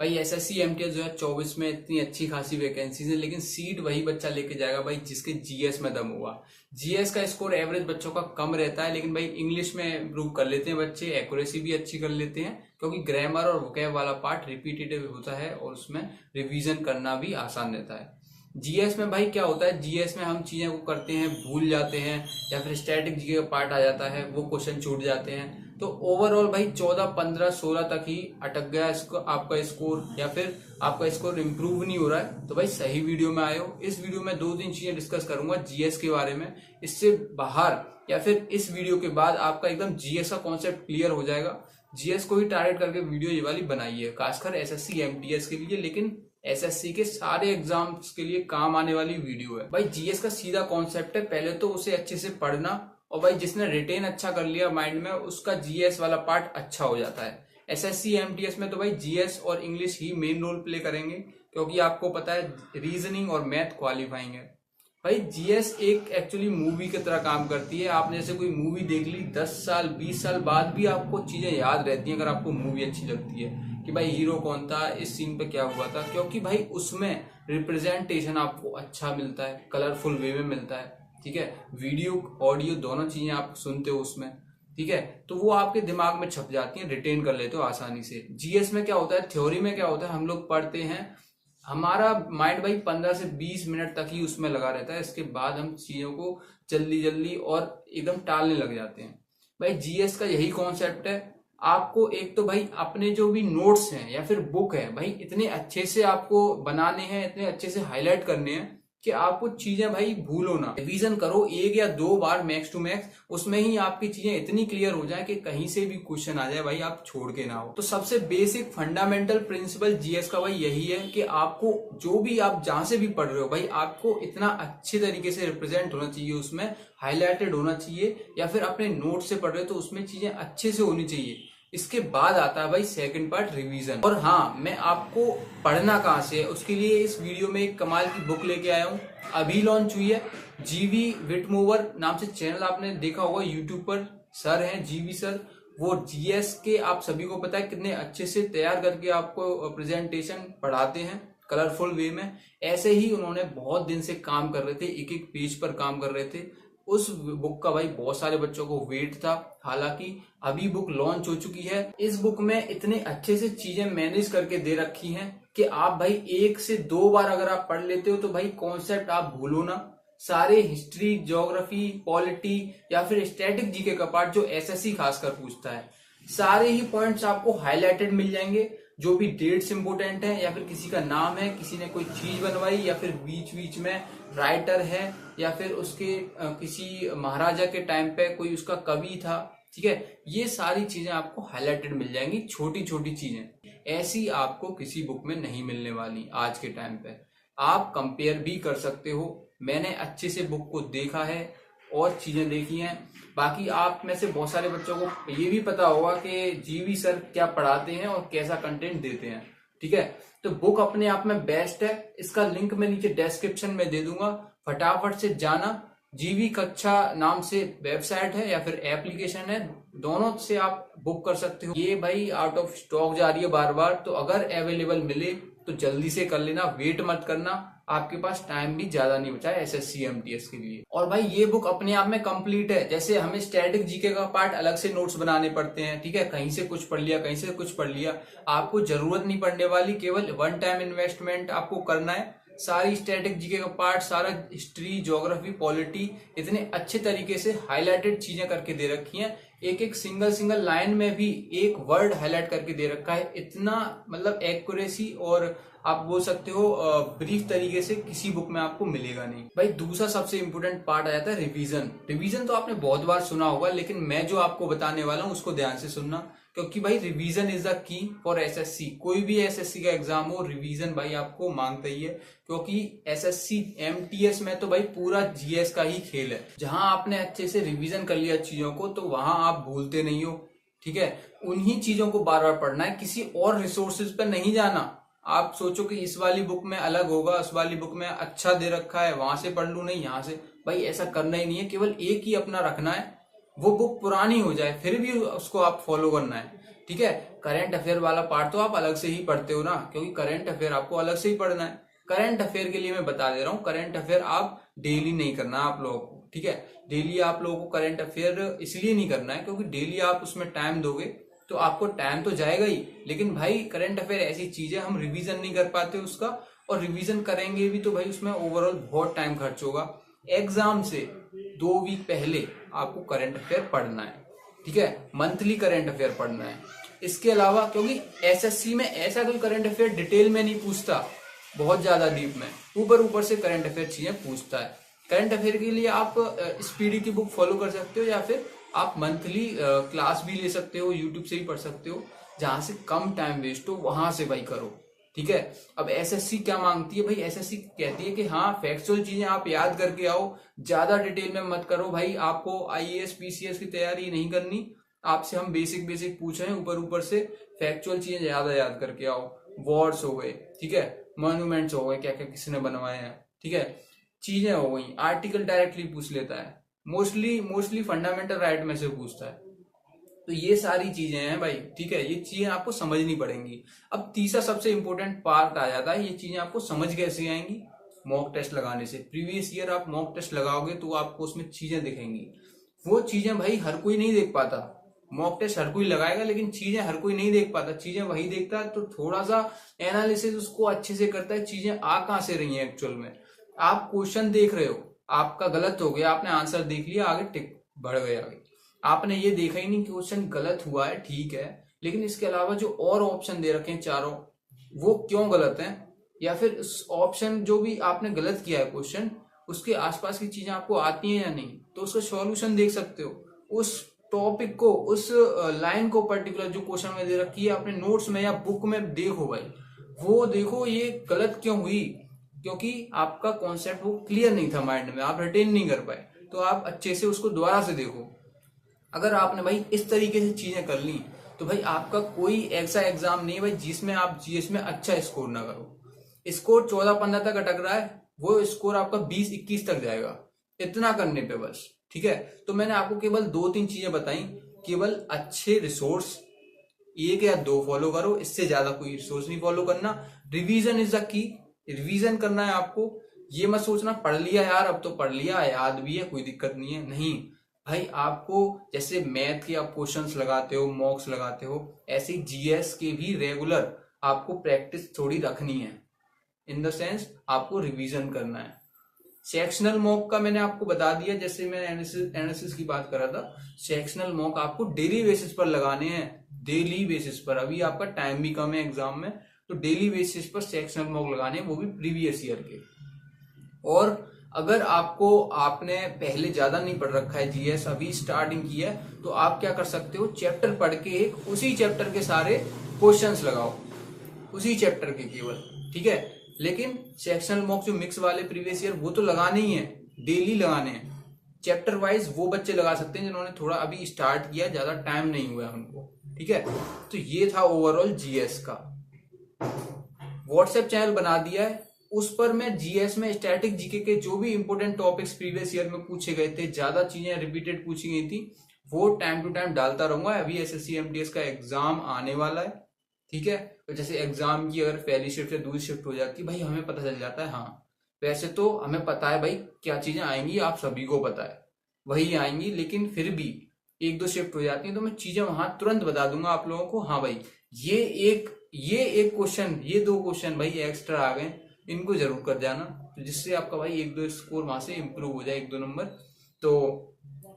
भाई SSC MTS 2024 में इतनी अच्छी खासी वैकेंसीज है, लेकिन सीट वही बच्चा लेके जाएगा भाई जिसके जीएस में दम हुआ। जीएस का स्कोर एवरेज बच्चों का कम रहता है, लेकिन भाई इंग्लिश में इम्प्रूव कर लेते हैं बच्चे, एक्यूरेसी भी अच्छी कर लेते हैं, क्योंकि ग्रामर और वोकैब वाला पार्ट रिपीटेटिव होता है और उसमें रिवीजन करना भी आसान रहता है। जीएस में भाई क्या होता है, जीएस में हम चीजें को करते हैं भूल जाते हैं, या फिर स्टैटिक जीके का पार्ट आ जाता है, वो क्वेश्चन छूट जाते हैं। तो ओवरऑल भाई 14, 15, 16 तक ही अटक गया इसको आपका स्कोर, या फिर आपका स्कोर इम्प्रूव नहीं हो रहा है, तो भाई सही वीडियो में आए हो। इस वीडियो में 2-3 चीजें डिस्कस करूंगा जीएस के बारे में। इससे बाहर या फिर इस वीडियो के बाद आपका एकदम जीएस का कॉन्सेप्ट क्लियर हो जाएगा। जीएस को ही टारगेट करके वीडियो ये वाली बनाई है, खासकर एसएससी एमटीएस के लिए, लेकिन एसएससी के सारे एग्जाम्स के लिए काम आने वाली वीडियो है। भाई जीएस का सीधा कॉन्सेप्ट है, पहले तो उसे अच्छे से पढ़ना, और भाई जिसने रिटेन अच्छा कर लिया माइंड में, उसका जीएस वाला पार्ट अच्छा हो जाता है। एसएससी एमटीएस में तो भाई जीएस और इंग्लिश ही मेन रोल प्ले करेंगे, क्योंकि आपको पता है रीजनिंग और मैथ क्वालिफाइंग है। भाई जीएस एक एक्चुअली मूवी की तरह काम करती है। आपने जैसे कोई मूवी देख ली, 10 साल 20 साल बाद भी आपको चीजें याद रहती हैं, अगर आपको मूवी अच्छी लगती है कि भाई हीरो कौन था, इस सीन पे क्या हुआ था, क्योंकि भाई उसमें रिप्रेजेंटेशन आपको अच्छा मिलता है, कलरफुल वे में मिलता है। ठीक है, वीडियो ऑडियो दोनों चीजें आप सुनते हो उसमें। ठीक है, तो वो आपके दिमाग में छप जाती हैं, रिटेन कर लेते हो आसानी से। जीएस में क्या होता है, थ्योरी में क्या होता है, हम लोग पढ़ते हैं, हमारा माइंड भाई 15 से 20 मिनट तक ही उसमें लगा रहता है, इसके बाद हम चीजों को जल्दी जल्दी और एकदम टालने लग जाते हैं। भाई जीएस का यही कॉन्सेप्ट है। आपको एक तो भाई अपने जो भी नोट्स हैं या फिर बुक है, भाई इतने अच्छे से आपको बनाने हैं, इतने अच्छे से हाईलाइट करने हैं कि आपको चीजें भाई भूलो ना। रिवीजन करो 1 या 2 बार मैक्स टू मैक्स, उसमें ही आपकी चीजें इतनी क्लियर हो जाए कि कहीं से भी क्वेश्चन आ जाए भाई आप छोड़ के ना हो। तो सबसे बेसिक फंडामेंटल प्रिंसिपल जीएस का भाई यही है कि आपको जो भी आप जहां से भी पढ़ रहे हो, भाई आपको इतना अच्छे तरीके से रिप्रेजेंट होना चाहिए, उसमें हाईलाइटेड होना चाहिए, या फिर अपने नोट से पढ़ रहे हो तो उसमें चीजें अच्छे से होनी चाहिए। इसके बाद आता है भाई सेकंड पार्ट, रिवीजन। और हाँ, मैं आपको पढ़ना कहाँ से है उसके लिए इस वीडियो में एक कमाल की बुक लेके आया हूँ, अभी लॉन्च हुई है। जीवी विटमोवर नाम से चैनल आपने देखा होगा यूट्यूब पर, सर हैं जीवी सर। वो जीएस के आप सभी को पता है कितने अच्छे से तैयार करके आपको प्रेजेंटेशन पढ़ाते हैं कलरफुल वे में। ऐसे ही उन्होंने बहुत दिन से काम कर रहे थे, एक एक पेज पर काम कर रहे थे। उस बुक का भाई बहुत सारे बच्चों को वेट था, हालांकि अभी बुक लॉन्च हो चुकी है। इस बुक में इतने अच्छे से चीजें मैनेज करके दे रखी हैं कि आप भाई 1 से 2 बार अगर आप पढ़ लेते हो तो भाई कॉन्सेप्ट आप भूलो ना। सारे हिस्ट्री, ज्योग्राफी, पॉलिटी या फिर स्टैटिक जीके का पार्ट जो एसएससी खासकर पूछता है, सारे ही पॉइंट्स आपको हाईलाइटेड मिल जाएंगे। जो भी डेट्स इंपोर्टेंट है, या फिर किसी का नाम है, किसी ने कोई चीज बनवाई, या फिर बीच बीच में राइटर है, या फिर उसके किसी महाराजा के टाइम पे कोई उसका कवि था। ठीक है, ये सारी चीजें आपको हाईलाइटेड मिल जाएंगी, छोटी छोटी चीजें ऐसी आपको किसी बुक में नहीं मिलने वाली आज के टाइम पे। आप कंपेयर भी कर सकते हो, मैंने अच्छे से बुक को देखा है और चीजें देखी हैं। बाकी आप में से बहुत सारे बच्चों को ये भी पता होगा कि जीवी सर क्या पढ़ाते हैं और कैसा कंटेंट देते हैं। ठीक है, तो बुक अपने आप में बेस्ट है, इसका लिंक मैं नीचे डिस्क्रिप्शन में दे दूंगा, फटाफट से जाना। जीवी कक्षा नाम से वेबसाइट है या फिर एप्लीकेशन है, दोनों से आप बुक कर सकते हो। ये भाई आउट ऑफ स्टॉक जा रही है बार बार, तो अगर अवेलेबल मिले तो जल्दी से कर लेना, वेट मत करना, आपके पास टाइम भी ज्यादा नहीं बचा है एसएससी एमटीएस के लिए। और भाई ये बुक अपने आप में कंप्लीट है। जैसे हमें स्टैटिक जीके का पार्ट अलग से नोट्स बनाने पड़ते हैं, ठीक है, कहीं से कुछ पढ़ लिया, कहीं से कुछ पढ़ लिया, आपको जरूरत नहीं पड़ने वाली, केवल 1 टाइम इन्वेस्टमेंट आपको करना है। सारी स्टैटिक जीके का पार्ट, सारा हिस्ट्री, ज्योग्राफी, पॉलिटी इतने अच्छे तरीके से हाईलाइटेड चीजें करके दे रखी हैं। एक एक सिंगल लाइन में भी एक वर्ड हाईलाइट करके दे रखा है। इतना मतलब एक्यूरेसी और आप बोल सकते हो ब्रीफ तरीके से किसी बुक में आपको मिलेगा नहीं। भाई दूसरा सबसे इंपॉर्टेंट पार्ट आ जाता है रिवीजन। रिवीजन तो आपने बहुत बार सुना होगा, लेकिन मैं जो आपको बताने वाला हूँ उसको ध्यान से सुनना, क्योंकि भाई revision is the key for SSC. कोई भी एसएससी का एग्जाम हो, रिवीजन भाई आपको मांगता ही है, क्योंकि एसएससी एमटीएस में तो भाई पूरा जीएस का ही खेल है। जहां आपने अच्छे से रिवीजन कर लिया चीजों को, तो वहां आप भूलते नहीं हो। ठीक है, उन्हीं चीजों को बार बार पढ़ना है, किसी और रिसोर्सेज पर नहीं जाना। आप सोचो कि इस वाली बुक में अलग होगा, उस वाली बुक में अच्छा दे रखा है, वहां से पढ़ लू, नहीं यहाँ से, भाई ऐसा करना ही नहीं है। केवल एक ही अपना रखना है, वो बुक पुरानी हो जाए फिर भी उसको आप फॉलो करना है। ठीक है, करंट अफेयर वाला पार्ट तो आप अलग से ही पढ़ते हो ना, क्योंकि करंट अफेयर आपको अलग से ही पढ़ना है। करंट अफेयर के लिए मैं बता दे रहा हूँ, करंट अफेयर आप डेली नहीं करना आप लोगों को, ठीक है। डेली आप लोगों को करंट अफेयर इसलिए नहीं करना है क्योंकि डेली आप उसमें टाइम दोगे तो आपको टाइम तो जाएगा ही, लेकिन भाई करंट अफेयर ऐसी चीज है हम रिवीजन नहीं कर पाते उसका, और रिवीजन करेंगे भी तो भाई उसमें ओवरऑल बहुत टाइम खर्च होगा। एग्जाम से 2 वीक पहले आपको करंट अफेयर पढ़ना है, ठीक है, मंथली करंट अफेयर पढ़ना है। इसके अलावा क्योंकि एसएससी में ऐसा कोई करंट अफेयर डिटेल में नहीं पूछता, बहुत ज्यादा डीप में, ऊपर ऊपर से करंट अफेयर चीजें पूछता है। करंट अफेयर के लिए आप स्पीडी की बुक फॉलो कर सकते हो, या फिर आप मंथली क्लास भी ले सकते हो, यूट्यूब से ही पढ़ सकते हो, जहां से कम टाइम वेस्ट हो वहां से भाई करो, ठीक है। अब एसएससी क्या मांगती है भाई, एसएससी कहती है कि हाँ फैक्चुअल चीजें आप याद करके आओ, ज्यादा डिटेल में मत करो भाई, आपको आईएएस पीसीएस की तैयारी नहीं करनी, आपसे हम बेसिक बेसिक पूछ रहे हैं, ऊपर ऊपर से फैक्चुअल चीजें ज्यादा याद करके आओ। वॉर्ड्स हो गए, ठीक है, मॉन्यूमेंट्स हो गए, क्या क्या किसने बनवाए हैं, ठीक है, चीजें हो गई, आर्टिकल डायरेक्टली पूछ लेता है, मोस्टली फंडामेंटल राइट में से पूछता है। तो ये सारी चीजें हैं भाई, ठीक है, ये चीजें आपको समझनी पड़ेंगी। अब तीसरा सबसे इंपॉर्टेंट पार्ट आ जाता है, ये चीजें आपको समझ कैसे आएंगी, मॉक टेस्ट लगाने से। प्रीवियस ईयर आप मॉक टेस्ट लगाओगे तो आपको उसमें चीजें दिखेंगी, वो चीजें भाई हर कोई नहीं देख पाता। मॉक टेस्ट हर कोई लगाएगा लेकिन चीजें हर कोई नहीं देख पाता, चीजें वही देखता है, तो थोड़ा सा एनालिसिस उसको अच्छे से करता है, चीजें आ कहां से रही हैं एक्चुअल में। आप क्वेश्चन देख रहे हो, आपका गलत हो गया, आपने आंसर देख लिया, आगे टिक बढ़ गए आगे, आपने ये देखा ही नहीं क्वेश्चन गलत हुआ है, ठीक है, लेकिन इसके अलावा जो और ऑप्शन दे रखे हैं चारों, वो क्यों गलत हैं, या फिर ऑप्शन जो भी आपने गलत किया है क्वेश्चन, उसके आसपास की चीजें आपको आती हैं या नहीं, तो उसका सॉल्यूशन देख सकते हो। उस टॉपिक को, उस लाइन को पर्टिकुलर जो क्वेश्चन में दे रखी है, अपने नोट्स में या बुक में देखो भाई, वो देखो ये गलत क्यों हुई, क्योंकि आपका कॉन्सेप्ट वो क्लियर नहीं था माइंड में, आप रिटेन नहीं कर पाए, तो आप अच्छे से उसको दोबारा से देखो। अगर आपने भाई इस तरीके से चीजें कर ली तो भाई आपका कोई ऐसा एग्जाम नहीं है भाई जिसमें आप जीएस में अच्छा स्कोर ना करो। स्कोर 14-15 तक अटक रहा है, वो स्कोर आपका 20-21 तक जाएगा, इतना करने पे बस, ठीक है। तो मैंने आपको केवल 2-3 चीजें बताई, केवल अच्छे रिसोर्स 1 या 2 फॉलो करो, इससे ज्यादा कोई रिसोर्स नहीं फॉलो करना। Revision is the key, revision करना है आपको, ये मत सोचना पढ़ लिया यार अब तो पढ़ लिया, याद भी है, कोई दिक्कत नहीं है, नहीं भाई। आपको जैसे मैथ के आप क्वेश्चंस लगाते हो, मॉक्स लगाते हो, ऐसे जीएस के भी रेगुलर आपको प्रैक्टिस थोड़ी रखनी है, इन द सेंस आपको रिवीजन करना है। सेक्शनल मॉक का मैंने आपको बता दिया, जैसे मैं एनालिसिस की बात कर रहा था, सेक्शनल मॉक आपको डेली बेसिस पर लगाने हैं, डेली बेसिस पर। अभी आपका टाइम भी कम है एग्जाम में, तो डेली बेसिस पर सेक्शनल मॉक लगाने हैं, वो भी प्रीवियस ईयर के। और अगर आपने पहले ज्यादा नहीं पढ़ रखा है जीएस, अभी स्टार्टिंग की है, तो आप क्या कर सकते हो, चैप्टर पढ़ के एक उसी चैप्टर के सारे क्वेश्चंस लगाओ, उसी चैप्टर के केवल, ठीक है। लेकिन सेक्शनल मॉक जो मिक्स वाले प्रीवियस ईयर, वो तो लगाने ही है, डेली लगाने हैं। चैप्टर वाइज वो बच्चे लगा सकते हैं जिन्होंने थोड़ा अभी स्टार्ट किया, ज्यादा टाइम नहीं हुआ है उनको, ठीक है। तो ये था ओवरऑल जीएस का। व्हाट्सएप चैनल बना दिया है, उस पर मैं जीएस में स्टैटिक जीके के जो भी इंपोर्टेंट टॉपिक्स प्रीवियस ईयर में पूछे गए थे, ज्यादा चीजें रिपीटेड पूछी गई थी, वो टाइम टू टाइम डालता रहूंगा। अभी एसएससी एमटीएस का एग्जाम आने वाला है, ठीक है। तो जैसे एग्जाम की अगर पहली शिफ्ट या दूसरी शिफ्ट हो जाती है भाई, हमें पता चल जाता है, हाँ वैसे तो हमें पता है भाई क्या चीजें आएंगी, आप सभी को पता है वही आएंगी, लेकिन फिर भी 1-2 शिफ्ट हो जाती है तो मैं चीजें वहां तुरंत बता दूंगा आप लोगों को, हाँ भाई ये एक क्वेश्चन, ये 2 क्वेश्चन भाई एक्स्ट्रा आ गए, इनको जरूर कर जाना, तो जिससे आपका भाई 1-2 स्कोर वहां से इंप्रूव हो जाए, 1-2 नंबर। तो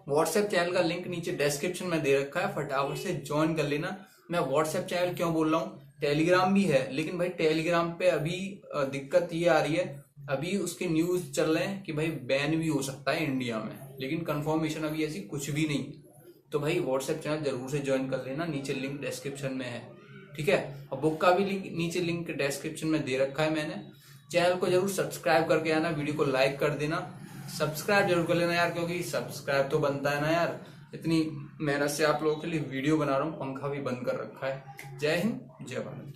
व्हाट्सएप चैनल का लिंक नीचे डिस्क्रिप्शन में दे रखा है, फटाफट से ज्वाइन कर लेना। मैं व्हाट्सएप चैनल क्यों बोल रहा हूँ, टेलीग्राम भी है, लेकिन भाई टेलीग्राम पे अभी दिक्कत ये आ रही है, अभी उसके न्यूज चल रहे हैं कि भाई बैन भी हो सकता है इंडिया में, लेकिन कंफर्मेशन अभी ऐसी कुछ भी नहीं। तो भाई व्हाट्सएप चैनल जरूर से ज्वाइन कर लेना, नीचे लिंक डिस्क्रिप्शन में है, ठीक है। और बुक का भी लिंक नीचे लिंक डिस्क्रिप्शन में दे रखा है मैंने। चैनल को जरूर सब्सक्राइब करके आना, वीडियो को लाइक कर देना, सब्सक्राइब जरूर कर लेना यार, क्योंकि सब्सक्राइब तो बनता है ना यार, इतनी मेहनत से आप लोगों के लिए वीडियो बना रहा हूँ, पंखा भी बंद कर रखा है। जय हिंद, जय भारत।